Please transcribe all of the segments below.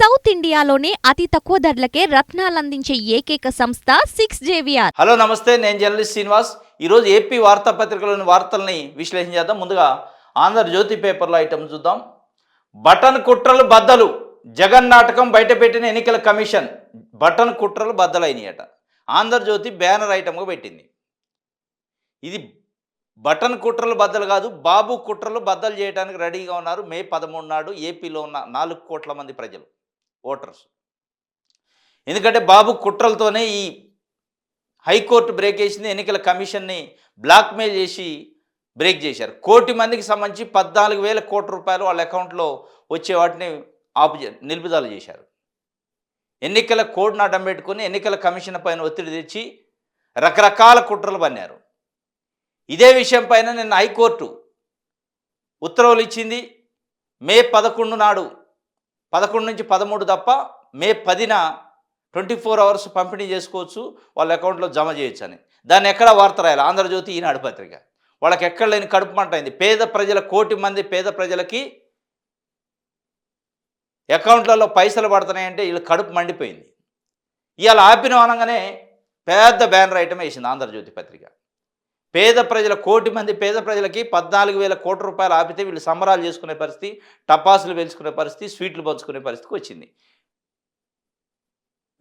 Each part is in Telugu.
సౌత్ ఇండియాలోనే అతి తక్కువ ధరలకే రత్నాలందించే ఏకైక సంస్థ 6JVR. హలో నమస్తే, నేను జర్నలిస్ట్ శ్రీనివాస్. ఈరోజు ఏపీ వార్తాపత్రికలోని వార్తల్ని విశ్లేషణ చేద్దాం. ముందుగా ఆంధ్రజ్యోతి పేపర్లో ఐటమ్ చూద్దాం. బటన్ కుట్రలు బద్దలు, జగన్ నాటకం బయటపెట్టిన ఎన్నికల కమిషన్. బటన్ కుట్రలు బద్దలైనయట. ఆంధ్రజ్యోతి బ్యానర్ ఐటమ్గా పెట్టింది. ఇది బటన్ కుట్రలు బద్దలు కాదు, బాబు కుట్రలు బద్దలు చేయడానికి రెడీగా ఉన్నారు. మే 13 నాడు ఏపీలో ఉన్న 4 కోట్ల మంది ప్రజలు, ఓటర్స్. ఎందుకంటే బాబు కుట్రలతోనే ఈ హైకోర్టు బ్రేక్ చేసింది. ఎన్నికల కమిషన్ని బ్లాక్మెయిల్ చేసి బ్రేక్ చేశారు. 1 కోటి మందికి సంబంధించి 14,000 కోట్ల రూపాయలు వాళ్ళ అకౌంట్లో వచ్చే వాటిని నిలుపుదల చేశారు. ఎన్నికల కోడ్ను అడ్డం పెట్టుకుని ఎన్నికల కమిషన్ పైన ఒత్తిడి తెచ్చి రకరకాల కుట్రలు పన్నారు. ఇదే విషయం పైన నిన్న హైకోర్టు ఉత్తర్వులు ఇచ్చింది. మే 11 నాడు, 11 నుంచి 13 తప్ప మే 10న 24 అవర్స్ పంపిణీ చేసుకోవచ్చు, వాళ్ళ అకౌంట్లో జమ చేయొచ్చు అని. దాన్ని ఎక్కడ వార్త రాయాలి? ఆంధ్రజ్యోతి, ఈనాడు పత్రిక. వాళ్ళకి ఎక్కడ లేని కడుపు మంట అయింది. పేద ప్రజల 1 కోటి మంది పేద ప్రజలకి అకౌంట్లలో పైసలు పడుతున్నాయంటే వీళ్ళు కడుపు మండిపోయింది. ఇవాళ ఆపిన అనగానే పెద్ద బ్యానర్ ఐటమ్ వేసింది ఆంధ్రజ్యోతి పత్రిక. పేద ప్రజల 1 కోటి మంది పేద ప్రజలకి 14,000 కోట్ల రూపాయలు ఆపితే వీళ్ళు సంబరాలు చేసుకునే పరిస్థితి, టపాసులు పెంచుకునే పరిస్థితి, స్వీట్లు పంచుకునే పరిస్థితికి వచ్చింది.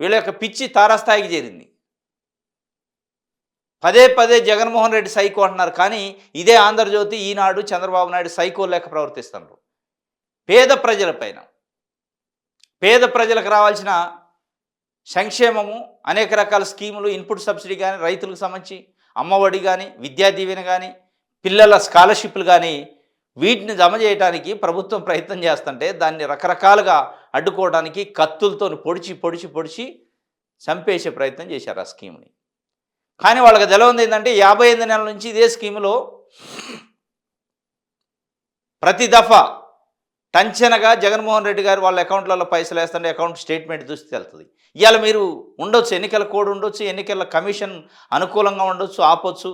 వీళ్ళ యొక్క పిచ్చి తారాస్థాయికి చేరింది. పదే పదే జగన్మోహన్ రెడ్డి సైకో అంటున్నారు, కానీ ఇదే ఆంధ్రజ్యోతి, ఈనాడు చంద్రబాబు నాయుడు సైకో లేక ప్రవర్తిస్తున్నారు. పేద ప్రజలపైన, పేద ప్రజలకు రావాల్సిన సంక్షేమము, అనేక రకాల స్కీములు, ఇన్పుట్ సబ్సిడీ కానీ, రైతులకు సంబంధించి అమ్మఒడి కానీ, విద్యా దీవెన కానీ, పిల్లల స్కాలర్షిప్లు కానీ, వీటిని జమ చేయడానికి ప్రభుత్వం ప్రయత్నం చేస్తుంటే దాన్ని రకరకాలుగా అడ్డుకోవడానికి కత్తులతో పొడిచి పొడిచి పొడిచి చంపేసే ప్రయత్నం చేశారు ఆ స్కీమ్ని. కానీ వాళ్ళకి తెలవంది ఏంటంటే 58 నెలల నుంచి ఇదే స్కీములో ప్రతి దఫా టంచనగా జగన్మోహన్ రెడ్డి గారు వాళ్ళ అకౌంట్లలో పైసలు వేస్తుంటే అకౌంట్ స్టేట్మెంట్ చూసి వెళ్తుంది. ఇవాళ మీరు ఉండొచ్చు, ఎన్నికల కోడ్ ఉండొచ్చు, ఎన్నికల కమిషన్ అనుకూలంగా ఉండొచ్చు, ఆపొచ్చు,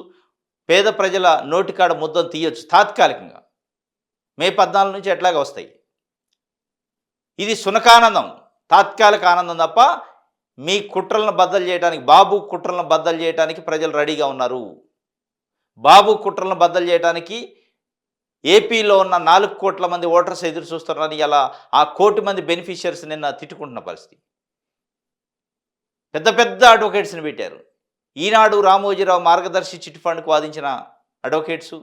పేద ప్రజల నోటికాడ ముద్దను తీయొచ్చు తాత్కాలికంగా. మే 14 నుంచి ఎట్లాగా వస్తాయి. ఇది సునకానందం, తాత్కాలిక ఆనందం తప్ప మీ కుట్రలను బద్దలు చేయడానికి, బాబు కుట్రలను బద్దలు చేయడానికి ప్రజలు రెడీగా ఉన్నారు. బాబు కుట్రలను బద్దలు చేయడానికి ఏపీలో ఉన్న 4 కోట్ల మంది ఓటర్స్ ఎదురు చూస్తున్నారని ఇలా ఆ 1 కోటి మంది బెనిఫిషియర్స్ నిన్న తిట్టుకుంటున్న పరిస్థితి. పెద్ద పెద్ద అడ్వకేట్స్ని పెట్టారు. ఈనాడు రామోజీరావు మార్గదర్శి చిట్ ఫండ్కు వాదించిన అడ్వకేట్సు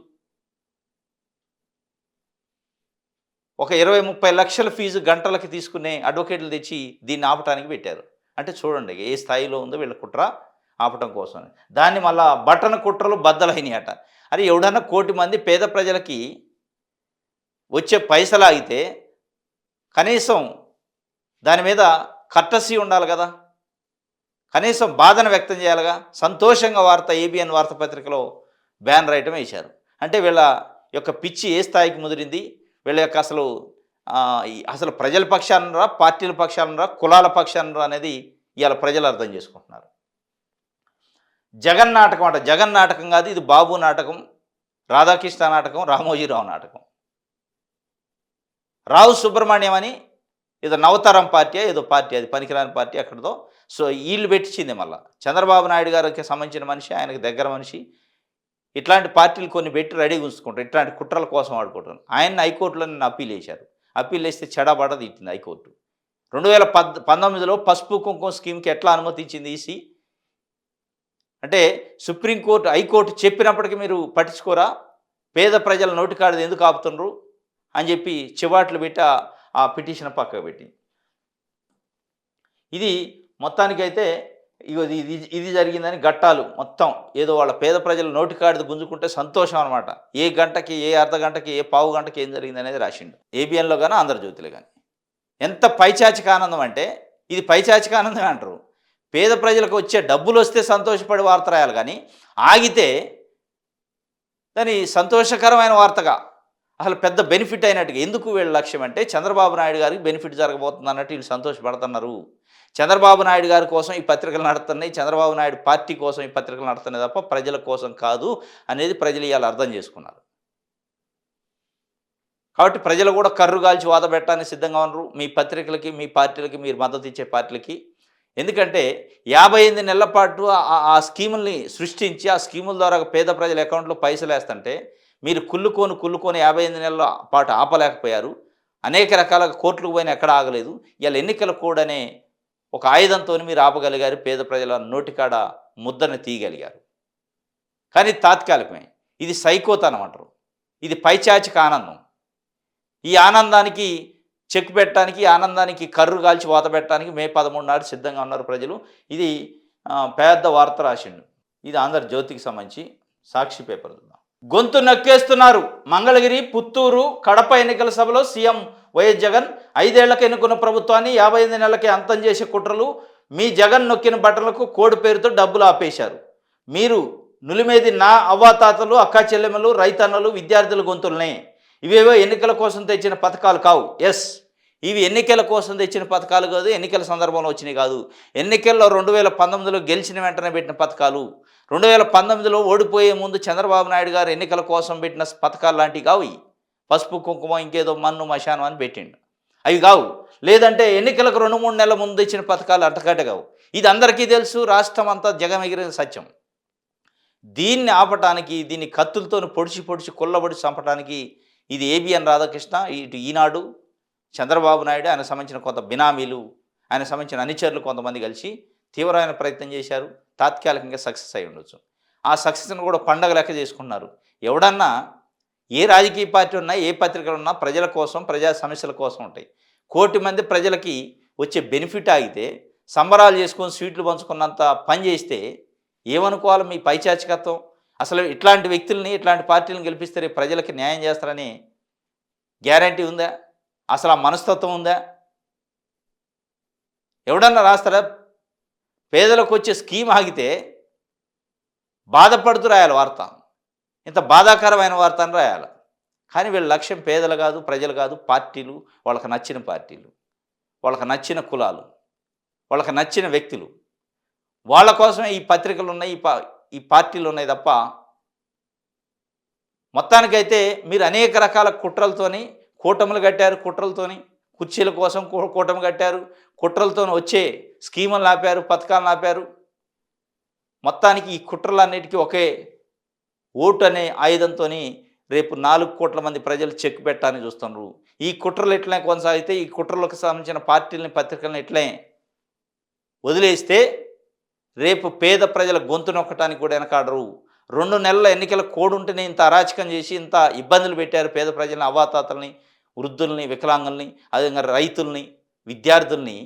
ఒక 20-30 లక్షల ఫీజు గంటలకి తీసుకునే అడ్వకేట్లు తెచ్చి దీన్ని ఆపటానికి పెట్టారు. అంటే చూడండి ఏ స్థాయిలో ఉందో వీళ్ళ కుట్ర ఆపటం కోసం. దాన్ని మళ్ళా బటన్ కుట్రలు బద్దలైనయట. అరే ఎవడన్నా 1 కోటి మంది పేద ప్రజలకి వచ్చే పైసలు ఆగితే కనీసం దాని మీద కర్టసీ ఉండాలి కదా, కనీసం బాధను వ్యక్తం చేయాలిగా. సంతోషంగా వార్త ఏబిఎన్ వార్తాపత్రికలో బ్యానర్ ఐటమ్ వేశారు. అంటే వీళ్ళ యొక్క పిచ్చి ఏ స్థాయికి ముదిరింది, వీళ్ళ యొక్క అసలు ప్రజల పక్షానరా, పార్టీల పక్షానరా, కులాల పక్షానరా అనేది ఇవాళ ప్రజలు అర్థం చేసుకుంటున్నారు. జగన్ నాటకం అంట. జగన్ నాటకం కాదు, ఇది బాబు నాటకం, రాధాకృష్ణ నాటకం, రామోజీరావు నాటకం. రావు సుబ్రహ్మణ్యం అని ఏదో నవతరం పార్టీ, ఏదో పార్టీ, అది పనికిరాని పార్టీ అక్కడితో. సో వీళ్ళు పెట్టించింది మళ్ళీ చంద్రబాబు నాయుడు గారికి సంబంధించిన మనిషి, ఆయనకు దగ్గర మనిషి. ఇట్లాంటి పార్టీలు కొన్ని పెట్టి రెడీగా ఉంచుకుంటారు, ఇట్లాంటి కుట్రల కోసం ఆడుకుంటారు. ఆయన్ని హైకోర్టులో నిన్న అప్పీల్ వేశారు. అప్పీల్ వేస్తే చెడబడ తిట్టింది హైకోర్టు. 2019లో పసుపు కుంకుమ స్కీమ్కి ఎట్లా అనుమతించింది ఈసీ అంటే, సుప్రీంకోర్టు హైకోర్టు చెప్పినప్పటికీ మీరు పట్టించుకోరా, పేద ప్రజల నోటికాడది ఎందుకు ఆపుతున్నారు అని చెప్పి చివాట్లు పెట్టి ఆ పిటిషన్ పక్కకు పెట్టి. ఇది మొత్తానికైతే ఇది జరిగిందని గట్టాలు మొత్తం ఏదో వాళ్ళ పేద ప్రజల నోటికాడిది గుంజుకుంటే సంతోషం అనమాట. ఏ గంటకి, ఏ అర్ధ గంటకి, ఏ పావు గంటకి ఏం జరిగింది అనేది రాసిండు ఏబిఎన్లో కానీ ఆంధ్రజ్యోతిలో కానీ. ఎంత పైచాచిక ఆనందం అంటే, ఇది పైచాచిక ఆనందం అంటారు. పేద ప్రజలకు వచ్చే డబ్బులు వస్తే సంతోషపడి వార్త రాయాలి, కానీ ఆగితే దాని సంతోషకరమైన వార్తగా అసలు పెద్ద బెనిఫిట్ అయినట్టుగా. ఎందుకు వీళ్ళ లక్ష్యం అంటే చంద్రబాబు నాయుడు గారికి బెనిఫిట్ జరగబోతుంది అన్నట్టు వీళ్ళు సంతోషపడుతున్నారు. చంద్రబాబు నాయుడు గారి కోసం ఈ పత్రికలు నడుస్తున్నాయి, చంద్రబాబు నాయుడు పార్టీ కోసం ఈ పత్రికలు నడుస్తున్నాయి తప్ప ప్రజల కోసం కాదు అనేది ప్రజలు ఇవాళ అర్థం చేసుకున్నారు. కాబట్టి ప్రజలు కూడా కర్రు కాల్చి వాదపెట్టడానికి సిద్ధంగా ఉన్నారు మీ పత్రికలకి, మీ పార్టీలకి, మీరు మద్దతు ఇచ్చే పార్టీలకి. ఎందుకంటే 58 నెలల పాటు ఆ స్కీముల్ని సృష్టించి, ఆ స్కీముల ద్వారా పేద ప్రజల అకౌంట్లో పైసలేస్తుంటే మీరు కుళ్ళుకొని 58 నెలల పాటు ఆపలేకపోయారు. అనేక రకాలుగా కోర్టులకు పోయినా ఎక్కడ ఆగలేదు. ఇవాళ ఎన్నికల కోడ్ అనే ఒక ఆయుధంతోని మీరు ఆపగలిగారు. పేద ప్రజల నోటికాడ ముద్రని తీయగలిగారు. కానీ తాత్కాలికమే. ఇది సైకోతనం అంటారు. ఇది పైచాచిక ఆనందం. ఈ ఆనందానికి చెక్ పెట్టడానికి, ఈ ఆనందానికి కర్రు కాల్చి వాత పెట్టడానికి మే 13 నాడు సిద్ధంగా ఉన్నారు ప్రజలు. ఇది పెద్ద వార్త రాసిండు. ఇది ఆంధ్రజ్యోతికి సంబంధించి సాక్షి పేపర్ చూద్దాం. గొంతు నొక్కేస్తున్నారు. మంగళగిరి, పుత్తూరు, కడప ఎన్నికల సభలో సీఎం వైఎస్ జగన్ 5 ఏళ్లకు ఎన్నుకున్న ప్రభుత్వాన్ని 58 నెలలకే అంతం చేసే కుట్రలు. మీ జగన్ నొక్కిన బట్టలకు కోడి పేరుతో డబ్బులు ఆపేశారు. మీరు నులిమేది నా అవ్వాతాతలు, అక్కా చెల్లెమ్మలు, రైతన్నలు, విద్యార్థుల గొంతులనే. ఇవేవో ఎన్నికల కోసం తెచ్చిన పథకాలు కావు. ఎస్, ఇవి ఎన్నికల కోసం తెచ్చిన పథకాలు కాదు, ఎన్నికల సందర్భంలో వచ్చినాయి కాదు. ఎన్నికల్లో 2019లో గెలిచిన వెంటనే పెట్టిన పథకాలు. 2019లో ఓడిపోయే ముందు చంద్రబాబు నాయుడు గారు ఎన్నికల కోసం పెట్టిన పథకాలు లాంటివి కావు. పసుపు కుంకుమ ఇంకేదో మన్ను మశానం అని పెట్టిండు, అవి కావు. లేదంటే ఎన్నికలకు 2-3 నెలల ముందు ఇచ్చిన పథకాలు అంతకంటే కావు. ఇది అందరికీ తెలుసు, రాష్ట్రం అంతా జగమెగిరిన సత్యం. దీన్ని ఆపటానికి, దీన్ని కత్తులతో పొడిచి కొల్లబొడిచి చంపడానికి ఇది ఏబిఎన్ రాధాకృష్ణ, ఇటు ఈనాడు, చంద్రబాబు నాయుడు, ఆయన సంబంధించిన కొంత బినామీలు, ఆయన సంబంధించిన అనుచరులు కొంతమంది కలిసి తీవ్రమైన ప్రయత్నం చేశారు. తాత్కాలికంగా సక్సెస్ అయి ఉండొచ్చు. ఆ సక్సెస్ను కూడా పండగ లెక్క చేసుకున్నారు. ఎవడన్నా ఏ రాజకీయ పార్టీ ఉన్నా, ఏ పత్రికలు ఉన్నా ప్రజల కోసం, ప్రజా సమస్యల కోసం ఉంటాయి. 1 కోటి మంది ప్రజలకి వచ్చే బెనిఫిట్ ఆగితే, సంబరాలు చేసుకొని స్వీట్లు పంచుకున్నంత పని చేస్తే ఏమనుకోవాలి మీ పైచాచికత్వం? అసలు ఇట్లాంటి వ్యక్తుల్ని, ఇట్లాంటి పార్టీలను గెలిపిస్తే రేపు ప్రజలకి న్యాయం చేస్తారని గ్యారంటీ ఉందా? అసలు ఆ మనస్తత్వం ఉందా? ఎవడన్నా రాస్తారా? పేదలకు వచ్చే స్కీమ్ ఆగితే బాధపడుతూ రాయాలి వార్త, ఇంత బాధాకరమైన వార్త అని రాయాలి. కానీ వీళ్ళ లక్ష్యం పేదలు కాదు, ప్రజలు కాదు, పార్టీలు, వాళ్ళకి నచ్చిన పార్టీలు, వాళ్ళకి నచ్చిన కులాలు, వాళ్ళకి నచ్చిన వ్యక్తులు. వాళ్ళ కోసమే ఈ పత్రికలు ఉన్నాయి, ఈ పార్టీలు ఉన్నాయి తప్ప మొత్తానికైతే మీరు అనేక రకాల కుట్రలతోని కూటములు కట్టారు. కుట్రలతోని కుర్చీల కోసం కూటమి కట్టారు. కుట్రలతో వచ్చే స్కీములను ఆపారు, పథకాలను ఆపారు. మొత్తానికి ఈ కుట్రలన్నిటికీ ఒకే ఓటు అనే ఆయుధంతో రేపు 4 కోట్ల మంది ప్రజలు చెక్ పెట్టాలని చూస్తున్నారు. ఈ కుట్రలు ఎట్లనే కొనసాగితే, ఈ కుట్రలకు సంబంధించిన పార్టీలని, పత్రికలను ఎట్లనే వదిలేస్తే రేపు పేద ప్రజల గొంతు నొక్కటానికి కూడా వెనకాడరు. 2 నెలల ఎన్నికల కోడ్ ఉంటేనే ఇంత అరాచకం చేసి ఇంత ఇబ్బందులు పెట్టారు పేద ప్రజల్ని, అవ్వాతాతల్ని, వృద్ధుల్ని, వికలాంగుల్ని, అదేవిధంగా రైతుల్ని, విద్యార్థుల్ని.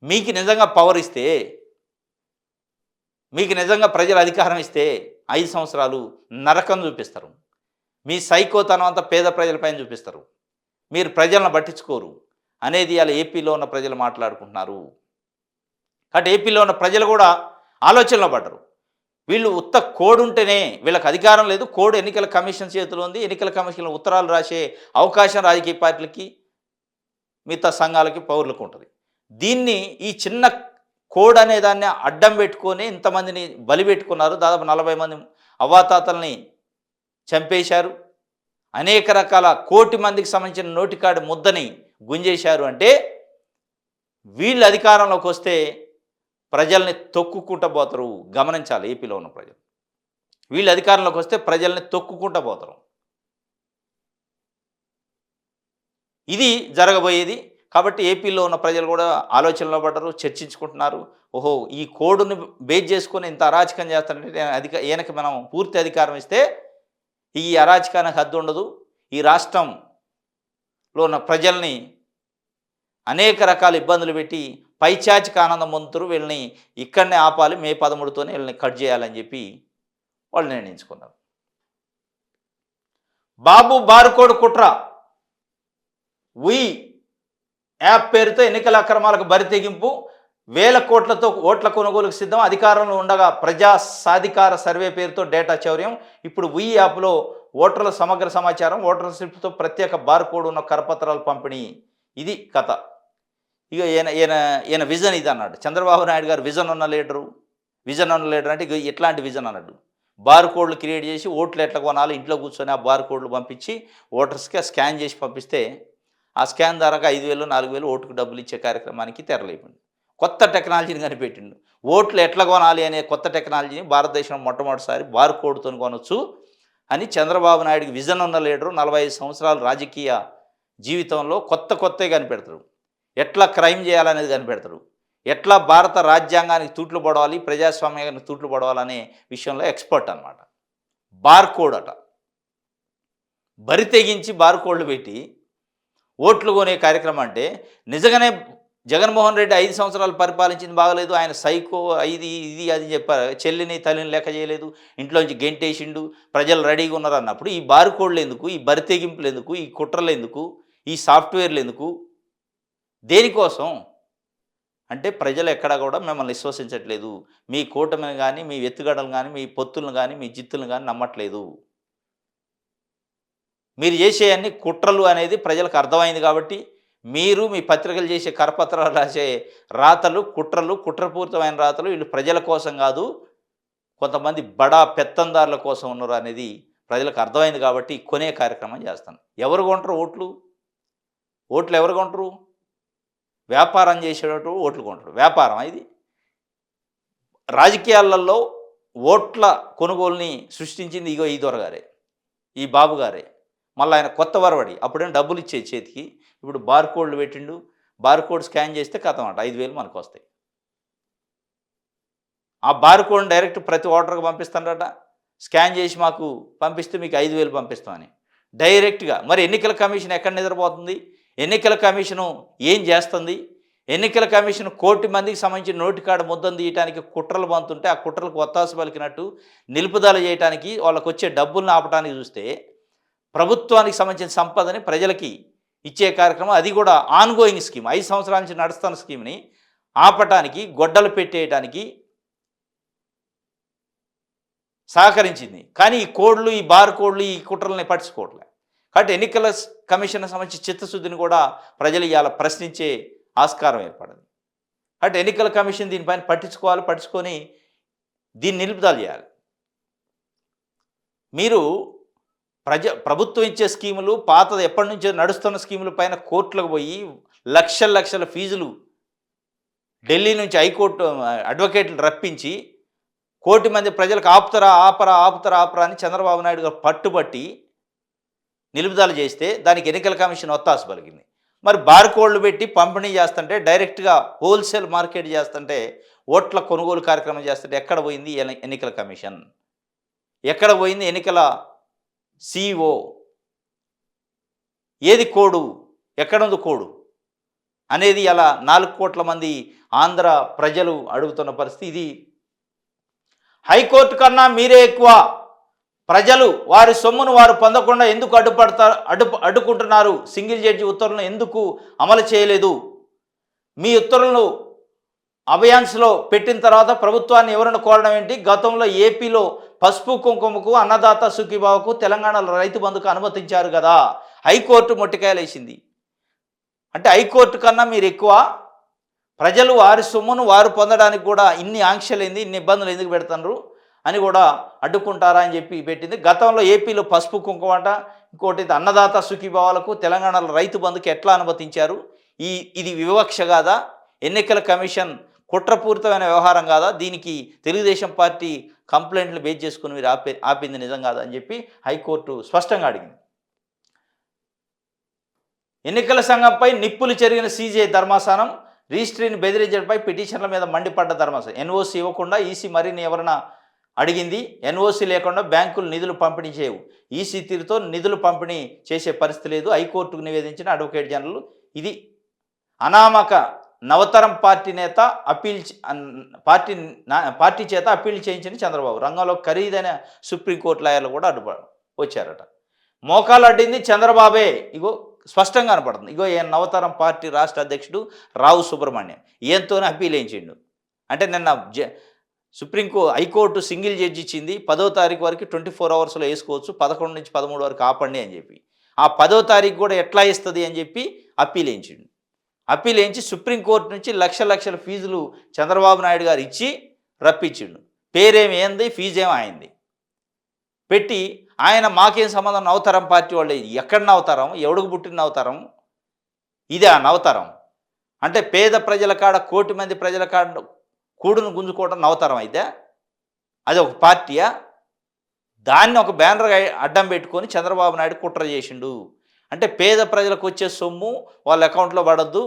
మీకు నిజంగా పవర్ ఇస్తే, మీకు నిజంగా ప్రజలు అధికారం ఇస్తే 5 సంవత్సరాలు నరకం చూపిస్తారు. మీ సైకోతనం అంతా పేద ప్రజలపైన చూపిస్తారు. మీరు ప్రజలను పట్టించుకోరు అనేది ఇలా ఏపీలో ఉన్న ప్రజలు మాట్లాడుకుంటున్నారు. కాబట్టి ఏపీలో ఉన్న ప్రజలు కూడా ఆలోచనలో పడ్డరు. వీళ్ళు ఉత్త కోడ్ ఉంటేనే వీళ్ళకి అధికారం లేదు. కోడ్ ఎన్నికల కమిషన్ చేతిలో ఉంది. ఎన్నికల కమిషన్ ఉత్తరాలు రాసే అవకాశం రాజకీయ పార్టీలకి, మిగతా సంఘాలకి, పౌరులకు ఉంటుంది. దీన్ని ఈ చిన్న కోడ్ అనే దాన్ని అడ్డం పెట్టుకొని ఇంతమందిని బలి పెట్టుకున్నారు. దాదాపు 40 మంది అవ్వాతాతల్ని చంపేశారు. అనేక రకాల 1 కోటి మందికి సంబంధించిన నోటికాడి ముద్దని గుంజేశారు. అంటే వీళ్ళు అధికారంలోకి వస్తే ప్రజల్ని తొక్కుకుంటూ పోతారు. గమనించాలి ఏపీలో ఉన్న ప్రజలు. వీళ్ళు అధికారంలోకి వస్తే ప్రజల్ని తొక్కుకుంటూ పోతారు. ఇది జరగబోయేది. కాబట్టి ఏపీలో ఉన్న ప్రజలు కూడా ఆలోచనలో పడ్డరు, చర్చించుకుంటున్నారు. ఓహో, ఈ కోడ్ని బేస్ చేసుకొని ఇంత అరాచకం చేస్తానంటే ఈయనకి మనం పూర్తి అధికారం ఇస్తే ఈ అరాచకానికి హద్దు ఉండదు. ఈ రాష్ట్రంలో ఉన్న ప్రజల్ని అనేక రకాల ఇబ్బందులు పెట్టి పైచాచిక ఆనందం పొందుతారు. వీళ్ళని ఇక్కడనే ఆపాలి, మే 13తోనే వీళ్ళని కట్ చేయాలని చెప్పి వాళ్ళు నిర్ణయించుకున్నారు. బాబు బారుకోడు కుట్ర. ఉయ్ యాప్ పేరుతో ఎన్నికల అక్రమాలకు బరితెగింపు, 1000 కోట్లతో ఓట్ల కొనుగోలుకు సిద్ధం. అధికారంలో ఉండగా ప్రజా సాధికార సర్వే పేరుతో డేటా చౌర్యం. ఇప్పుడు ఉయ్ యాప్లో ఓటర్ల సమగ్ర సమాచారం, ఓటర్ స్లిప్తో ప్రత్యేక బార్కోడ్ ఉన్న కరపత్రాల పంపిణీ. ఇది కథ. ఇక ఈయన విజన్ ఇది అన్నాడు. చంద్రబాబు నాయుడు గారు విజన్ ఉన్న లీడర్ అంటే ఇక ఎట్లాంటి విజన్ అన్నాడు. బార్ కోడ్లు క్రియేట్ చేసి ఓట్లు ఎట్లా కొనాలి ఇంట్లో కూర్చొని ఆ బార్ కోడ్లు పంపించి ఓటర్స్కి స్కాన్ చేసి పంపిస్తే ఆ స్కాన్ ద్వారా 5,000 4,000 ఓటుకు డబ్బులు ఇచ్చే కార్యక్రమానికి తెరలేపిండు. కొత్త టెక్నాలజీని కనిపెట్టిండు. ఓట్లు ఎట్లా కొనాలి అనే కొత్త టెక్నాలజీని భారతదేశంలో మొట్టమొదటిసారి బార్ కోడ్తో కొనొచ్చు అని చంద్రబాబు నాయుడుకి విజన్ ఉన్న లీడరు 45 సంవత్సరాల రాజకీయ జీవితంలో కొత్తవి కనిపెడతారు. ఎట్లా క్రైమ్ చేయాలనేది కనిపెడతారు. ఎట్లా భారత రాజ్యాంగానికి తూట్లు పడవాలి, ప్రజాస్వామ్యానికి తూట్లు పడవాలనే విషయంలో ఎక్స్పర్ట్ అనమాట. బార్ కోడ్ అట బరి తెగించి బార్ కోడ్లు పెట్టి ఓట్లు కొనే కార్యక్రమం అంటే నిజంగానే జగన్మోహన్ రెడ్డి 5 సంవత్సరాలు పరిపాలించింది బాగలేదు, ఆయన సైకో ఇది అది చెప్పారు. చెల్లిని తల్లిని లెక్క చేయలేదు, ఇంట్లోంచి గెంటేసిండు, ప్రజలు రెడీగా ఉన్నారు అన్నప్పుడు ఈ బార్ కోడ్లు ఎందుకు, ఈ బరి తెగింపులు ఎందుకు, ఈ కుట్రలు ఎందుకు, ఈ సాఫ్ట్వేర్లు ఎందుకు, దేనికోసం అంటే ప్రజలు ఎక్కడా కూడా మిమ్మల్ని విశ్వసించట్లేదు. మీ కూటమిని కానీ, మీ ఎత్తుగడలు కానీ, మీ పొత్తులను కానీ, మీ జిత్తులను కానీ నమ్మట్లేదు. మీరు చేసే అన్ని కుట్రలు అనేది ప్రజలకు అర్థమైంది కాబట్టి మీరు మీ పత్రికలు చేసే కరపత్రాలు రాసే రాతలు కుట్రలు, కుట్రపూరితమైన రాతలు వీళ్ళు ప్రజల కోసం కాదు, కొంతమంది బడా పెత్తందారుల కోసం ఉన్నారు అనేది ప్రజలకు అర్థమైంది కాబట్టి కొనే కార్యక్రమం చేస్తాను. ఎవరు కొంటారు ఓట్లు? ఓట్లు ఎవరు కొంటారు? వ్యాపారం చేసేటట్టు ఓట్లు కొంటారు. వ్యాపారం ఇది. రాజకీయాలలో ఓట్ల కొనుగోలుని సృష్టించింది ఇగో ఈ దొరగారే, ఈ బాబు గారే. మళ్ళీ ఆయన కొత్త వరవడి, అప్పుడేం డబ్బులు ఇచ్చే చేతికి, ఇప్పుడు బార్ కోడ్లు పెట్టిండు. బార్ కోడ్ స్కాన్ చేస్తే కథం అంట 5,000 మనకు వస్తాయి. ఆ బార్ కోడ్ని డైరెక్ట్ ప్రతి ఓటర్కి పంపిస్తాడట. స్కాన్ చేసి మాకు పంపిస్తే మీకు 5,000 పంపిస్తామని డైరెక్ట్గా. మరి ఎన్నికల కమిషన్ ఎక్కడ నిద్రపోతుంది? ఎన్నికల కమిషను ఏం చేస్తుంది? ఎన్నికల కమిషన్ 1 కోటి మందికి సంబంధించిన నోటికాడ ముద్దను తీయడానికి కుట్రలు పంతుంటే ఆ కుట్రలకు ఒత్తాసు పలికినట్టు నిలుపుదల చేయడానికి వాళ్ళకు వచ్చే డబ్బులను ఆపడానికి చూస్తే ప్రభుత్వానికి సంబంధించిన సంపదని ప్రజలకి ఇచ్చే కార్యక్రమం, అది కూడా ఆన్గోయింగ్ స్కీమ్, 5 సంవత్సరాల నుంచి నడుస్తున్న స్కీమ్ని ఆపటానికి, గొడ్డలు పెట్టేయటానికి సహకరించింది. కానీ ఈ కోడ్లు, ఈ బార్ కోడ్లు, ఈ కుట్రల్ని పట్టించుకోవట్లే. కాబట్టి ఎన్నికల కమిషన్ సంబంధించి చిత్తశుద్ధిని కూడా ప్రజలు ఇవాళ ప్రశ్నించే ఆస్కారం ఏర్పడింది. కాబట్టి ఎన్నికల కమిషన్ దీనిపైన పట్టించుకొని దీన్ని నిలుపుదల చేయాలి. మీరు ప్రభుత్వం ఇచ్చే స్కీములు, పాతది ఎప్పటి నుంచో నడుస్తున్న స్కీముల పైన కోర్టులకు పోయి లక్షల ఫీజులు ఢిల్లీ నుంచి హైకోర్టు అడ్వకేట్లు రప్పించి 1 కోటి మంది ప్రజలకు ఆపరా అని చంద్రబాబు నాయుడు గారు పట్టుబట్టి నిలుపుదల చేస్తే దానికి ఎన్నికల కమిషన్ ఒత్తాసు పలికింది. మరి బార్ కోడ్లు పెట్టి పంపిణీ చేస్తుంటే, డైరెక్ట్గా హోల్సేల్ మార్కెట్ చేస్తుంటే, ఓట్ల కొనుగోలు కార్యక్రమం చేస్తుంటే ఎక్కడ పోయింది ఎన్నికల కమిషన్? ఎక్కడ పోయింది ఎన్నికల CEO? ఏది కోడు, ఎక్కడుంది కోడు అనేది అలా 4 కోట్ల మంది ఆంధ్ర ప్రజలు అడుగుతున్న పరిస్థితి ఇది. హైకోర్టు కన్నా మీరే ఎక్కువ. ప్రజలు వారి సొమ్మును వారు పొందకుండా ఎందుకు అడ్డుకుంటున్నారు? సింగిల్ జడ్జి ఉత్తర్వులను ఎందుకు అమలు చేయలేదు? మీ ఉత్తర్వులను అభయాన్స్లో పెట్టిన తర్వాత ప్రభుత్వాన్ని ఎవరిని కోరడం ఏంటి? గతంలో ఏపీలో పసుపు కుంకుమకు, అన్నదాత సుఖీభావకు, తెలంగాణలో రైతు బంధుకు అనుమతించారు కదా. హైకోర్టు మొట్టికాయలు వేసింది. అంటే హైకోర్టు కన్నా మీరు ఎక్కువ. ప్రజలు వారి సొమ్మును వారు పొందడానికి కూడా ఇన్ని ఆంక్షలేంది, ఇన్ని ఇబ్బందులు ఎందుకు పెడుతున్నారు అని కూడా అడ్డుకుంటారా అని చెప్పి పెట్టింది. గతంలో ఏపీలో పసుపు కుంకుమ అంట, ఇంకోటి అన్నదాత సుఖీభావాలకు, తెలంగాణలో రైతు బంధుకు ఎట్లా అనుమతించారు? ఇది వివక్ష కాదా? ఎన్నికల కమిషన్ కుట్రపూరితమైన వ్యవహారం కాదా? దీనికి తెలుగుదేశం పార్టీ కంప్లైంట్లు బేస్ చేసుకుని మీరు ఆపింది నిజం కాదా అని చెప్పి హైకోర్టు స్పష్టంగా అడిగింది. ఎన్నికల సంఘంపై నిప్పులు చెరిగిన CJI ధర్మాసనం, రిజిస్ట్రీని బెదిరించడంపై పిటిషన్ల మీద మండిపడ్డ ధర్మాసనం. NOC ఇవ్వకుండా ఈసీ మరిన్ని ఎవరైనా అడిగింది. NOC లేకుండా బ్యాంకులు నిధులు పంపిణీ చేయవు. ఈసీ తీరుతో నిధులు పంపిణీ చేసే పరిస్థితి లేదు. హైకోర్టుకు నివేదించిన అడ్వకేట్ జనరల్ ఇది. అనామక నవతరం పార్టీ నేత పార్టీ చేత అప్పీల్ చేయించిన చంద్రబాబు. రంగంలో ఖరీదైన సుప్రీంకోర్టు లాయర్లు కూడా వచ్చారట. మోకాలు అడ్డింది చంద్రబాబే. ఇగో స్పష్టంగా కనపడుతుంది. ఇగో ఈయన నవతరం పార్టీ రాష్ట్ర అధ్యక్షుడు రావు సుబ్రహ్మణ్యం, ఈయనతోనే అప్పీల్ వేయించిండు. అంటే నిన్న హైకోర్టు సింగిల్ జడ్జి ఇచ్చింది 10వ తారీఖు వరకు 24 అవర్స్లో వేసుకోవచ్చు, 11 నుంచి 13 వరకు ఆపండి అని చెప్పి. ఆ 10వ తారీఖు కూడా ఎట్లా ఇస్తుంది అని చెప్పి అప్పీల్ వేయించిండు. అప్పీల్ వేయించి సుప్రీంకోర్టు నుంచి లక్షల ఫీజులు చంద్రబాబు నాయుడు గారు ఇచ్చి రప్పించిండు. పేరేమి ఏంది, ఫీజు ఏమి అయింది. పెట్టి ఆయన మాకేం సంబంధం నవతరం పార్టీ వాళ్ళు ఎక్కడ నవతరం ఎవడికి పుట్టిన నవతరం ఇదే ఆ నవతరం అంటే పేద ప్రజల కాడ 1 కోటి మంది ప్రజల కాడ కూడును గుంజుకోవడం నవతరం అయితే అది ఒక పార్టీయా దాన్ని ఒక బ్యానర్ అడ్డం పెట్టుకొని చంద్రబాబు నాయుడు కుట్ర చేసిండు అంటే పేద ప్రజలకు వచ్చే సొమ్ము వాళ్ళ అకౌంట్లో పడొద్దు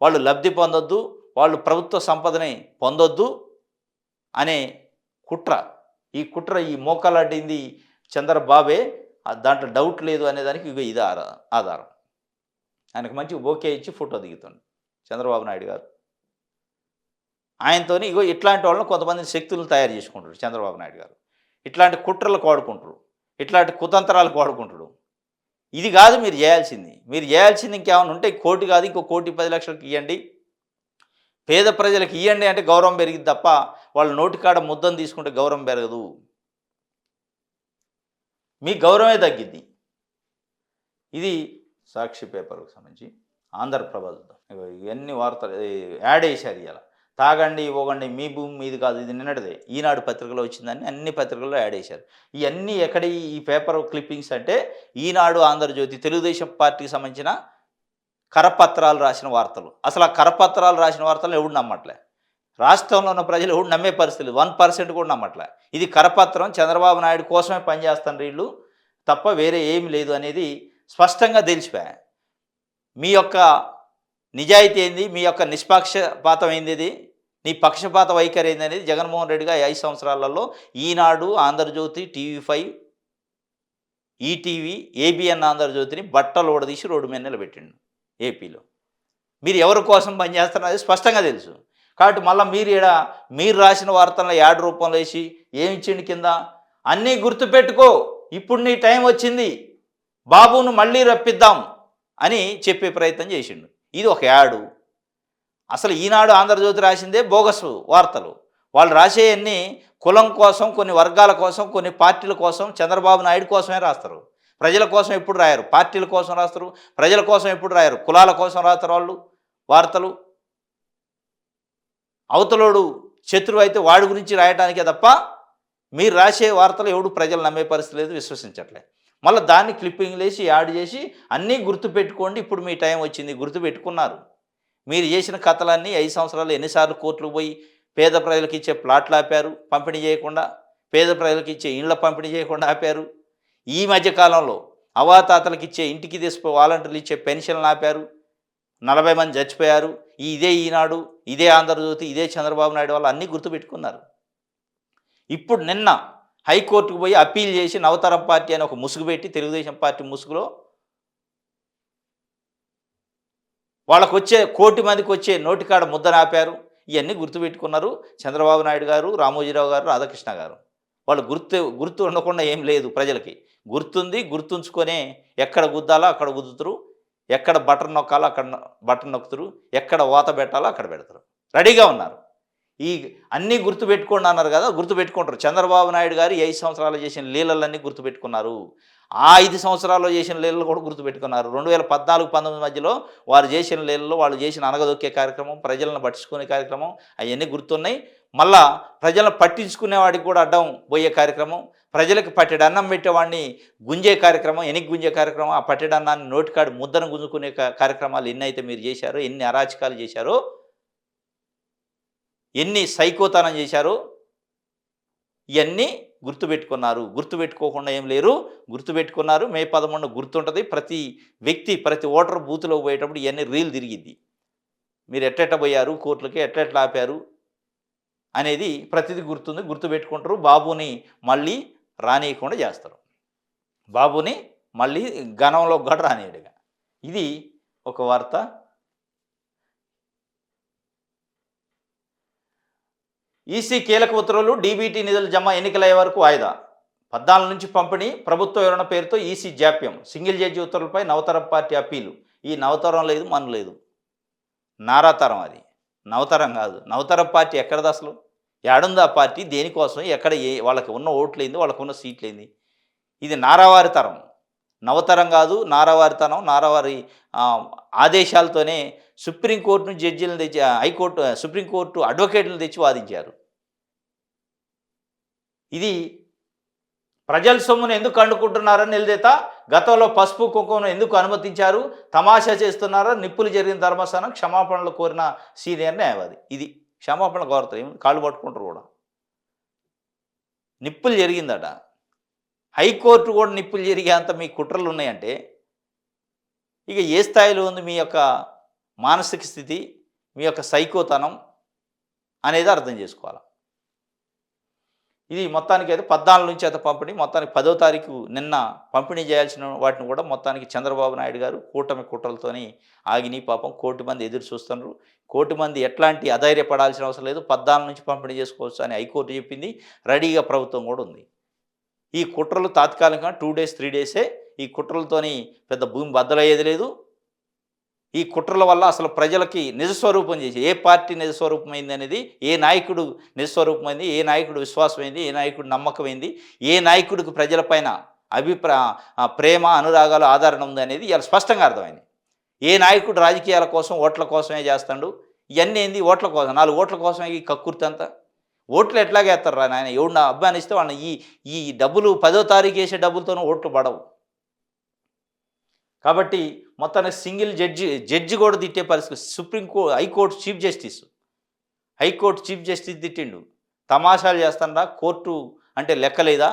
వాళ్ళు లబ్ధి పొందొద్దు వాళ్ళు ప్రభుత్వ సంపదని పొందొద్దు అనే కుట్ర ఈ మోకాలడ్డింది చంద్రబాబే దాంట్లో డౌట్ లేదు అనేదానికి ఇగో ఇది ఆధారం ఆయనకు మంచి ఓకే ఇచ్చి ఫోటో దిగుతుంది చంద్రబాబు నాయుడు గారు ఆయనతోని ఇగో ఇట్లాంటి వాళ్ళని కొంతమంది శక్తులను తయారు చేసుకుంటారు చంద్రబాబు నాయుడు గారు ఇట్లాంటి కుట్రలకు వాడుకుంటారు ఇట్లాంటి కుతంత్రాలకు వాడుకుంటాడు ఇది కాదు మీరు చేయాల్సింది ఇంకేమైనా ఉంటే 1 కోటి కాదు ఇంకో 1,10,00,000 ఇవ్వండి పేద ప్రజలకు ఇవ్వండి అంటే గౌరవం పెరిగింది తప్ప వాళ్ళ నోటికాడ ముద్దను తీసుకుంటే గౌరవం పెరగదు మీ గౌరవమే తగ్గిద్ది ఇది సాక్షి పేపర్కు సంబంధించి ఆంధ్రప్రభ ఇవన్నీ వార్తలు యాడ్ వేశారు ఇలా తాగండి ఇవ్వకండి మీ భూమి మీది కాదు ఇది నిన్నటిదే ఈనాడు పత్రికలో వచ్చిందని అన్ని పత్రికల్లో యాడ్ చేశారు ఇవన్నీ ఎక్కడ ఈ పేపర్ క్లిప్పింగ్స్ అంటే ఈనాడు ఆంధ్రజ్యోతి తెలుగుదేశం పార్టీకి సంబంధించిన కరపత్రాలు రాసిన వార్తలు అసలు ఆ కరపత్రాలు రాసిన వార్తలు ఎవడు నమ్మట్లే రాష్ట్రంలో ఉన్న ప్రజలు ఎవడు నమ్మే పరిస్థితి 1% కూడా నమ్మట్లే ఇది కరపత్రం చంద్రబాబు నాయుడు కోసమే పనిచేస్తాను వీళ్ళు తప్ప వేరే ఏమి లేదు అనేది స్పష్టంగా తెలిసిపోయా మీ యొక్క నిజాయితీ ఏంది మీ యొక్క నిష్పక్షపాతం ఏంది ఇది నీ పక్షపాత వైఖరి ఏంది అనేది జగన్మోహన్ రెడ్డి గారు 5 సంవత్సరాలలో ఈనాడు ఆంధ్రజ్యోతి TV5 ఈటీవీ ఏబిఎన్ ఆంధ్రజ్యోతిని బట్టలు ఓడదీసి రోడ్డు మీద నిలబెట్టిండు ఏపీలో మీరు ఎవరి కోసం పనిచేస్తారో స్పష్టంగా తెలుసు కాబట్టి మళ్ళీ మీరు రాసిన వార్తలను యాడ్ రూపంలో వేసి ఏమిచ్చిండు కింద అన్నీ గుర్తుపెట్టుకో ఇప్పుడు నీ టైం వచ్చింది బాబును మళ్ళీ రప్పిద్దాం అని చెప్పే ప్రయత్నం చేసిండు ఇది ఒక యాడు అసలు ఈనాడు ఆంధ్రజ్యోతి రాసిందే బోగస్ వార్తలు వాళ్ళు రాసేవన్నీ కులం కోసం కొన్ని వర్గాల కోసం కొన్ని పార్టీల కోసం చంద్రబాబు నాయుడు కోసమే రాస్తారు ప్రజల కోసం ఎప్పుడు రాయరు పార్టీల కోసం రాస్తారు ప్రజల కోసం ఎప్పుడు రాయరు కులాల కోసం రాస్తారు వాళ్ళు వార్తలు అవతలోడు శత్రువు అయితే వాడి గురించి రాయడానికే తప్ప మీరు రాసే వార్తలు ఎవడు ప్రజలు నమ్మే పరిస్థితి లేదు విశ్వసించట్లే మళ్ళీ దాన్ని క్లిప్పింగ్ వేసి యాడ్ చేసి అన్నీ గుర్తుపెట్టుకోండి ఇప్పుడు మీ టైం వచ్చింది గుర్తుపెట్టుకున్నారు మీరు చేసిన కథలన్నీ 5 సంవత్సరాలు ఎన్నిసార్లు కోర్టుకు పోయి పేద ప్రజలకు ఇచ్చే ప్లాట్లు ఆపారు పంపిణీ చేయకుండా పేద ప్రజలకు ఇచ్చే ఇండ్ల పంపిణీ చేయకుండా ఆపారు ఈ మధ్యకాలంలో అవాతాతలకు ఇచ్చే ఇంటికి తీసుకుపోయి వాలంటీర్లు ఇచ్చే పెన్షన్లు ఆపారు 40 మంది చచ్చిపోయారు ఇదే ఈనాడు ఇదే ఆంధ్రజ్యోతి ఇదే చంద్రబాబు నాయుడు వాళ్ళు అన్నీ గుర్తుపెట్టుకున్నారు ఇప్పుడు నిన్న హైకోర్టుకు పోయి అప్పీల్ చేసి నవతరం పార్టీ అని ఒక ముసుగు పెట్టి తెలుగుదేశం పార్టీ ముసుగులో వాళ్ళకు వచ్చే 1 కోటి మందికి వచ్చే నోటికాడ ముద్దను ఆపారు ఇవన్నీ గుర్తుపెట్టుకున్నారు చంద్రబాబు నాయుడు గారు రామోజీరావు గారు రాధాకృష్ణ గారు వాళ్ళు గుర్తు ఉండకుండా ఏం లేదు ప్రజలకి గుర్తుంది గుర్తుంచుకొనే ఎక్కడ గుద్దాలో అక్కడ గుద్దుతారు ఎక్కడ బటన్ నొక్కాలో అక్కడ బటన్ నొక్కుతారు ఎక్కడ వాత పెట్టాలో అక్కడ పెడతారు రెడీగా ఉన్నారు ఈ అన్నీ గుర్తుపెట్టుకోండి అన్నారు కదా గుర్తుపెట్టుకుంటారు చంద్రబాబు నాయుడు గారు 5 సంవత్సరాలు చేసిన లీలలన్నీ గుర్తుపెట్టుకున్నారు ఆ 5 సంవత్సరాల్లో చేసిన లీలలు కూడా గుర్తుపెట్టుకున్నారు 2014-19 మధ్యలో వారు చేసిన లీలలు వాళ్ళు చేసిన అనగదొక్కే కార్యక్రమం ప్రజలను పట్టించుకునే కార్యక్రమం అవన్నీ గుర్తున్నాయి మళ్ళా ప్రజలను పట్టించుకునేవాడికి కూడా అడ్డం పోయే కార్యక్రమం ప్రజలకు పట్టెడు అన్నం పెట్టేవాడిని గుంజే కార్యక్రమం ఎనికి గుంజే కార్యక్రమం ఆ పట్టెడు అన్నాన్ని నోటికాడు ముద్దను గుంజుకునే కార్యక్రమాలు ఎన్ని అయితే మీరు చేశారో ఎన్ని అరాచకాలు చేశారో ఎన్ని సైకోతనం చేశారో ఇవన్నీ గుర్తుపెట్టుకోకుండా ఏం లేరు గుర్తుపెట్టుకున్నారు మే 11 గుర్తుంటుంది ప్రతి వ్యక్తి ప్రతి ఓటర్ బూత్లో పోయేటప్పుడు ఇవన్నీ రీల్ తిరిగిద్ది మీరు ఎట్లెట్ట పోయారు కోర్టులకి ఎట్లెట్లా ఆపారు అనేది ప్రతిదీ గుర్తుపెట్టుకుంటారు బాబుని మళ్ళీ రానియకుండా చేస్తారు బాబుని మళ్ళీ ఘనంలో కూడా రానియడుగా ఇది ఒక వార్త ఈసీ కీలక ఉత్తర్వులు డీబీటీ నిధుల జమ ఎన్నికలయ్యే వరకు వాయిదా 14 నుంచి పంపిణీ ప్రభుత్వ వివరణ పేరుతో ఈసీ జాప్యం సింగిల్ జడ్జి ఉత్తర్వులపై నవతరం పార్టీ అప్పీలు ఈ నవతరం లేదు మన లేదు నారాతరం అది నవతరం కాదు నవతరం పార్టీ ఎక్కడది అసలు ఏడుంది ఆ పార్టీ దేనికోసం ఎక్కడ వాళ్ళకి ఉన్న ఓట్లేంది వాళ్ళకు ఉన్న సీట్లేంది ఇది నారావారి తరం నవతరం కాదు నారావారితనం నారావారి ఆదేశాలతోనే సుప్రీంకోర్టు నుంచి జడ్జీలను తెచ్చి హైకోర్టు సుప్రీంకోర్టు అడ్వకేట్లను తెచ్చి వాదించారు ఇది ప్రజల సొమ్మును ఎందుకు అండుకుంటున్నారని నిలదీత, గతంలో పసుపు కుంకుమను ఎందుకు అనుమతించారు, తమాషా చేస్తున్నారా, నిప్పులు జరిగిన ధర్మస్థానం క్షమాపణలు కోరిన సీనియర్ న్యాయవాది. ఇది క్షమాపణ కోరుతారు, ఏమి కాళ్ళు పట్టుకుంటారు కూడా. నిప్పులు జరిగిందట, హైకోర్టు కూడా నిప్పులు జరిగేంత మీ కుట్రలు ఉన్నాయంటే ఇక ఏ స్థాయిలో ఉంది మీ యొక్క మానసిక స్థితి, మీ యొక్క సైకోతనం అనేది అర్థం చేసుకోవాలి. ఇది మొత్తానికి అయితే 14 నుంచి అయితే పంపిణీ, మొత్తానికి 10వ తారీఖు నిన్న పంపిణీ చేయాల్సిన వాటిని కూడా మొత్తానికి చంద్రబాబు నాయుడు గారు కూటమి కుట్రలతోని ఆగిని. పాపం కోటి మంది ఎదురు చూస్తున్నారు. కోటి మంది ఎట్లాంటి అధైర్యపడాల్సిన అవసరం లేదు, 14 నుంచి పంపిణీ చేసుకోవచ్చు అని హైకోర్టు చెప్పింది. రెడీగా ప్రభుత్వం కూడా ఉంది. ఈ కుట్రలు తాత్కాలికంగా 2 డేస్ 3 డేసే. ఈ కుట్రలతోని పెద్ద భూమి బద్దలయ్యేది లేదు. ఈ కుట్రల వల్ల అసలు ప్రజలకి నిజస్వరూపం చేసి ఏ పార్టీ నిజస్వరూపమైంది అనేది, ఏ నాయకుడు నిజస్వరూపమైంది, ఏ నాయకుడు విశ్వాసమైంది, ఏ నాయకుడు నమ్మకమైంది, ఏ నాయకుడికి ప్రజలపైన ప్రేమ అనురాగాలు ఆదరణ ఉంది అనేది ఇలా స్పష్టంగా అర్థమైంది. ఏ నాయకుడు రాజకీయాల కోసం ఓట్ల కోసమే చేస్తాడు, ఇవన్నీ ఏంది ఓట్ల కోసం, 4 ఓట్ల కోసమే ఈ కక్కుర్తి అంతా. ఓట్లు ఎట్లాగేస్తారు రా నాయన, ఎవడు నా అభిమానిస్తే వాళ్ళని ఈ డబ్బులు 10వ తారీఖు వేసే డబ్బులతోనూ ఓట్లు పడవు. కాబట్టి మొత్తానికి సింగిల్ జడ్జి కూడా తిట్టే పరిస్థితి. హైకోర్టు చీఫ్ జస్టిస్ తిట్టిండు. తమాషాలు చేస్తారా, కోర్టు అంటే లెక్కలేదా,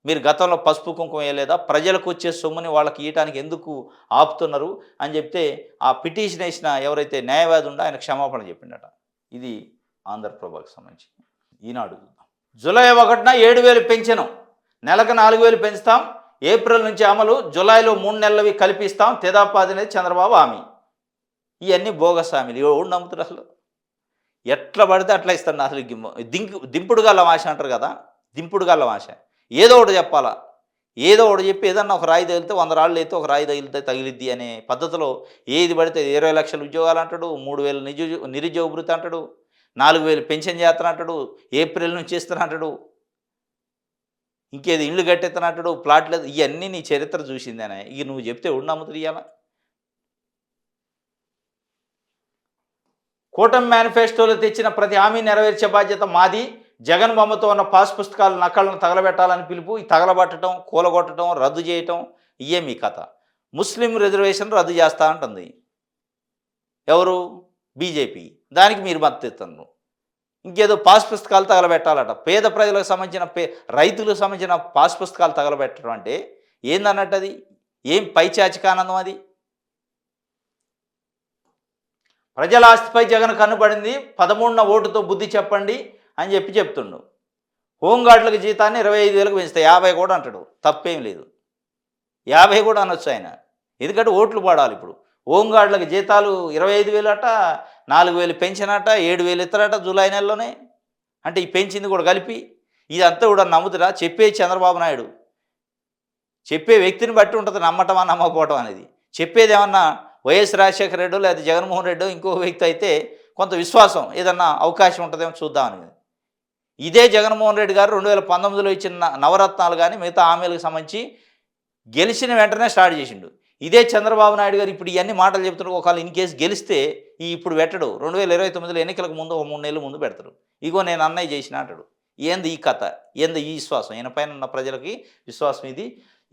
మీరు గతంలో పసుపు కుంకుమ వేయలేదా, ప్రజలకు వచ్చే సొమ్ముని వాళ్ళకి ఇవ్వటానికి ఎందుకు ఆపుతున్నారు అని చెప్తే ఆ పిటిషన్ వేసిన ఎవరైతే న్యాయవాది ఉండో ఆయన క్షమాపణ చెప్పిండట. ఇది ఆంధ్రప్రభకు సంబంధించి. ఈనాడు జూలై 1న 7,000 పెంచెను, నెలకు 4,000 పెంచుతాం, ఏప్రిల్ నుంచి అమలు, జూలైలో 3 నెలలవి కల్పిస్తాం, తెదాపాది అనేది చంద్రబాబు హామీ. ఇవన్నీ బోగస్ హామీలు. ఎవడు నమ్ముతారు అసలు? ఎట్లా పడితే అట్లా ఇస్తాడు. అసలు దింపుడు గల్ల ఆశ అంటారు కదా, దింపుడు గల్ల ఆశ. ఏదో ఒకటి చెప్పాలా, ఏదో ఒకటి చెప్పి ఏదన్నా ఒక రాయి తగిలితే 100 రాళ్ళు అయితే ఒక రాయి తగిలిద్ది అనే పద్ధతిలో ఏది పడితే 20 లక్షల ఉద్యోగాలు అంటాడు, 3,000 నిరుద్యోగ భృతి అంటాడు, 4,000 పెన్షన్ చేస్తున్నా అంటాడు, ఏప్రిల్ నుంచి ఇస్తున్నా అంటాడు, ఇంకేది ఇళ్ళు కట్టెత్తనంటాడు, ప్లాట్లేదు. ఇవన్నీ నీ చరిత్ర చూసిందేనా? ఇక నువ్వు చెప్తే ఎవడు నమ్ముతుంది? ఇవాళ కూటమి మేనిఫెస్టోలో తెచ్చిన ప్రతి హామీ నెరవేర్చే బాధ్యత మాది, జగన్ బొమ్మతో ఉన్న పాస్ పుస్తకాల నకళ్ళను తగలబెట్టాలని పిలుపు. ఈ తగలబట్టడం, కూలగొట్టడం, రద్దు చేయటం ఇయే మీ కథ. ముస్లిం రిజర్వేషన్ రద్దు చేస్తా అంటుంది ఎవరు? బీజేపీ. దానికి మీరు మద్దతు ఇస్తున్నారు. ఇంకేదో పాస్ పుస్తకాలు తగలబెట్టాలట. పేద ప్రజలకు సంబంధించిన రైతులకు సంబంధించిన పాస్ పుస్తకాలు తగలబెట్టడం అంటే ఏందన్నట్టు? అది ఏం పైచాచికానందం అది? ప్రజల ఆస్తిపై జగన్ కన్నుపడింది, 13న ఓటుతో బుద్ధి చెప్పండి అని చెప్తుండు. హోంగార్డులకు జీతాన్ని 25,000కు పెంచుతాయి, 50 కూడా అంటాడు, తప్పేం లేదు. 50 కూడా అనొచ్చు ఆయన, ఎందుకంటే ఓట్లు పడాలి. ఇప్పుడు హోంగార్డులకు జీతాలు 25,000 అట, 4,000 పెన్షన్ అట, 7,000 ఇస్తారట జూలై నెలలోనే. అంటే ఈ పెంచింది కూడా కలిపి ఇదంతా కూడా నమ్ముతురా? చెప్పే చంద్రబాబు నాయుడు చెప్పే వ్యక్తిని బట్టి ఉంటుంది నమ్మటమా నమ్మకపోవటం అనేది. చెప్పేది ఏమన్నా వైఎస్ రాజశేఖర రెడ్డో లేదా జగన్మోహన్ రెడ్డో ఇంకో వ్యక్తి అయితే కొంత విశ్వాసం, ఏదన్నా అవకాశం ఉంటుందేమో చూద్దామని. ఇదే జగన్మోహన్ రెడ్డి గారు 2019లో ఇచ్చిన నవరత్నాలు కానీ మిగతా హామీలకు సంబంధించి గెలిచిన వెంటనే స్టార్ట్ చేసిండు. ఇదే చంద్రబాబు నాయుడు గారు ఇప్పుడు ఇవన్నీ మాటలు చెప్తున్నారు. ఒకవేళ ఇన్ కేసు గెలిస్తే ఇప్పుడు పెట్టడు, 2029లో ఎన్నికలకు ముందు 3 నెలల ముందు పెడతారు. ఇగో నేను అన్నయ్య చేసిన అంటాడు. ఏంది ఈ కథ, ఏంది ఈ విశ్వాసం? ఈయన పైన ఉన్న ప్రజలకి విశ్వాసం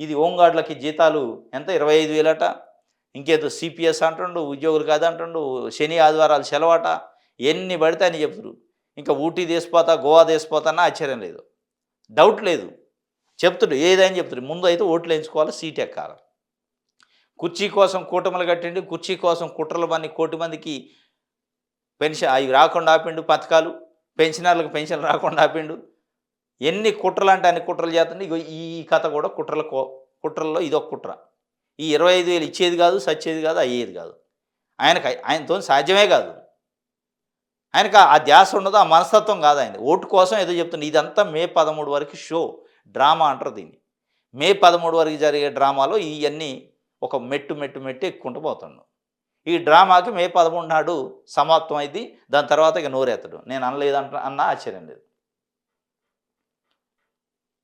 ఇది హోంగార్డులకి జీతాలు ఎంత? 25,000 అట. ఇంకేదో సిపిఎస్ అంటుండు, ఉద్యోగులు కాదంటుండు, శని ఆదివారాలు సెలవాట, ఎన్ని పడితే అని చెప్తారు. ఇంకా ఊటీ దేశపోతా, గోవా దేశపోతా అన్న ఆశ్చర్యం లేదు, డౌట్ లేదు, చెప్తుడు ఏదైనా చెప్తాడు. ముందు అయితే ఓట్లు వేయించుకోవాలి, సీట్ ఎక్కాలి. కుర్చీ కోసం కూటములు కట్టిండు, కుర్చీ కోసం కుట్రలు పని కోటి మందికి పెన్షన్ అవి రాకుండా ఆపిండు, పథకాలు పెన్షనర్లకు పెన్షన్ రాకుండా ఆపిండు. ఎన్ని కుట్రలు అంటే అన్ని కుట్రలు చేస్తుండే. ఇగో ఈ కథ కూడా కుట్రల్లో ఇదొక కుట్ర. ఈ 25,000 ఇచ్చేది కాదు, సచ్చేది కాదు, అయ్యేది కాదు. ఆయనతో సాధ్యమే కాదు. ఆయనకు ఆ ధ్యాస ఉండదు, ఆ మనస్తత్వం కాదు ఆయన. ఓటు కోసం ఏదో చెప్తుంది. ఇదంతా మే 13 వరకు షో, డ్రామా అంటారు దీన్ని. మే 13 వరకు జరిగే డ్రామాలో ఇవన్నీ ఒక మెట్టు ఎక్కుంటూ పోతుండు. ఈ డ్రామాకి మే 13 నాడు సమాప్తం అయింది. దాని తర్వాత ఇక నోరెత్తడు. నేను అన్నా ఆశ్చర్యం లేదు.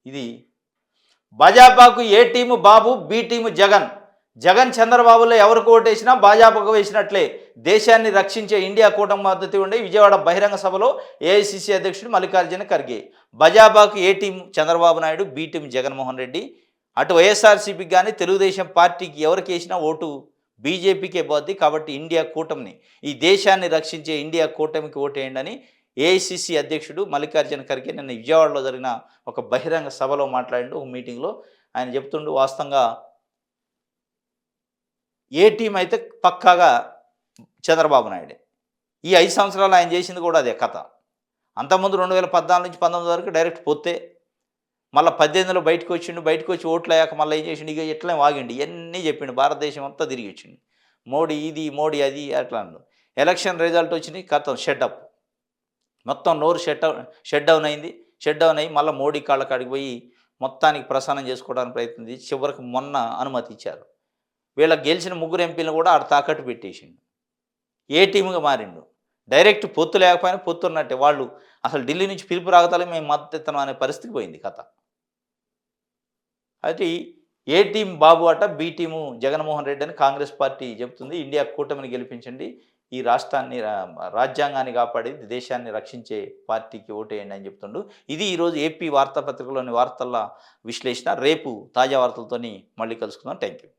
ఇది భాజపాకు ఏ టీము బాబు, బి టీము జగన్. జగన్ చంద్రబాబులో ఎవరికి ఓటేసినా భాజపాకు వేసినట్లే. దేశాన్ని రక్షించే ఇండియా కూటమి మద్దతు ఉండే విజయవాడ బహిరంగ సభలో ఏఐసిసి అధ్యక్షుడు మల్లికార్జున ఖర్గే. భాజపాకు A team Chandrababu Naidu, B team Jaganmohan Reddy. అటు వైఎస్ఆర్సీపీకి కానీ తెలుగుదేశం పార్టీకి ఎవరికి వేసినా ఓటు బీజేపీకే పోద్ది. కాబట్టి ఇండియా కూటమిని, ఈ దేశాన్ని రక్షించే ఇండియా కూటమికి ఓటేయండి అని ఏఐసిసి అధ్యక్షుడు మల్లికార్జున ఖర్గే నిన్న విజయవాడలో జరిగిన ఒక బహిరంగ సభలో మాట్లాడిండు. ఒక మీటింగ్లో ఆయన చెప్తుండు, వాస్తవంగా ఏ టీం అయితే పక్కాగా చంద్రబాబు నాయుడే. ఈ 5 సంవత్సరాలు ఆయన చేసింది కూడా అదే కథ. అంతకుముందు 2014 నుంచి 19 వరకు డైరెక్ట్ పోతే, మళ్ళీ 18లో బయటకు వచ్చి ఓట్లు అయ్యాక మళ్ళీ ఏం చేసిండు, ఇక ఎట్లా వాగిండు, ఇవన్నీ చెప్పిండు. భారతదేశం అంతా తిరిగి వచ్చిండు. మోడీ ఇది, మోడీ అది అట్లా అన్నాడు. ఎలక్షన్ రిజల్ట్ వచ్చినాయి, కథం షెడ్అప్, మొత్తం నోరు షెడ్ డౌన్ అయింది. షెడ్ డౌన్ అయ్యి మళ్ళీ మోడీ కాళ్ళ కాడికి పోయి మొత్తానికి ప్రసారం చేసుకోవడానికి ప్రయత్నం చేసి చివరికి మొన్న అనుమతి ఇచ్చారు. వీళ్ళకి గెలిచిన 3 ఎంపీలను కూడా ఆడ తాకట్టు పెట్టేసిండు. ఏ టీముగా మారిండు. డైరెక్ట్ పొత్తు లేకపోయినా పొత్తు ఉన్నట్టే. వాళ్ళు అసలు ఢిల్లీ నుంచి పిలుపు రాగతాలే మేము మద్దతు ఇస్తున్నాం అనే పరిస్థితికి పోయింది కథ. అయితే ఏ టీం బాబు అట, బి టీము జగన్మోహన్ రెడ్డి అని కాంగ్రెస్ పార్టీ చెబుతుంది. ఇండియా కూటమిని గెలిపించండి, ఈ రాష్ట్రాన్ని రాజ్యాంగాన్ని కాపాడి దేశాన్ని రక్షించే పార్టీకి ఓటేయండి అని చెప్తుండు. ఇది ఈరోజు ఏపీ వార్తాపత్రికలోని వార్తల విశ్లేషణ. రేపు తాజా వార్తలతోని మళ్ళీ కలుసుకుందాం. Thank you.